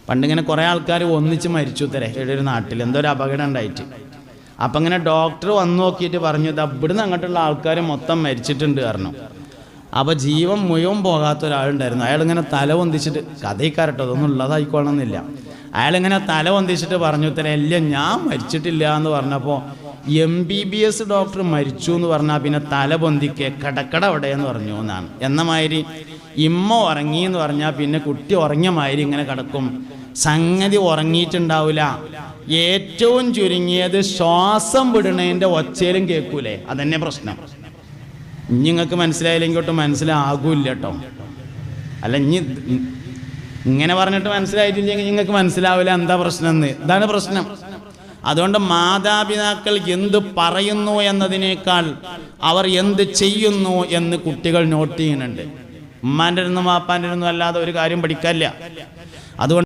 പണ്ടിങ്ങനെ കുറേ ആൾക്കാർ ഒന്നിച്ച് മരിച്ചു തരേ ഒരു നാട്ടിൽ എന്തോ ഒരു അപകടം ഉണ്ടായിട്ട്. അപ്പം ഇങ്ങനെ ഡോക്ടർ വന്ന് നോക്കിയിട്ട് പറഞ്ഞു, ഇത് ഇവിടുന്ന് അങ്ങോട്ടുള്ള ആൾക്കാർ മൊത്തം മരിച്ചിട്ടുണ്ട് പറഞ്ഞു. അപ്പോൾ ജീവൻ മുഴുവൻ പോകാത്ത ഒരാളുണ്ടായിരുന്നു. അയാളിങ്ങനെ തല പൊന്തിച്ചിട്ട്, കഥയിക്കാരട്ടോ അതൊന്നും ഉള്ളതായിക്കോളണമെന്നില്ല, അയാളിങ്ങനെ തല പൊന്തിച്ചിട്ട് പറഞ്ഞു തരേ, ഇല്ല ഞാൻ മരിച്ചിട്ടില്ല എന്ന് പറഞ്ഞപ്പോൾ MBBS ഡോക്ടർ മരിച്ചു എന്ന് പറഞ്ഞാൽ പിന്നെ തല പൊന്തിക്ക് കടക്കട അവിടെ എന്ന് പറഞ്ഞു എന്നാണ്. എന്ന മാതിരി ഇമ്മ ഉറങ്ങി എന്ന് പറഞ്ഞാൽ പിന്നെ കുട്ടി ഉറങ്ങിയ മാതിരി ഇങ്ങനെ കിടക്കും. സംഗതി ഉറങ്ങിയിട്ടുണ്ടാവില്ല. ഏറ്റവും ചുരുങ്ങിയത് ശ്വാസം വിടണതിൻ്റെ ഒച്ചയിലും കേൾക്കൂലേ, അതന്നെ പ്രശ്നം. ഇനി നിങ്ങൾക്ക് മനസ്സിലായില്ലെങ്കിൽ ഒട്ടും മനസ്സിലാകൂല്ല കേട്ടോ. അല്ല ഇനി ഇങ്ങനെ പറഞ്ഞിട്ട് മനസ്സിലായിട്ടില്ലെങ്കിൽ നിങ്ങൾക്ക് മനസ്സിലാവില്ല എന്താ പ്രശ്നം എന്ന്. ഇതാണ് പ്രശ്നം. അതുകൊണ്ട് മാതാപിതാക്കൾ എന്ത് പറയുന്നു എന്നതിനേക്കാൾ അവർ എന്ത് ചെയ്യുന്നു എന്ന് കുട്ടികൾ നോട്ട് ചെയ്യുന്നുണ്ട്. ഉമ്മാൻ്റെ ഇരുന്നും വാപ്പാൻ്റെ ഇരുന്നും അല്ലാതെ ഒരു കാര്യം പഠിക്കാനില്ല. അതുകൊണ്ട്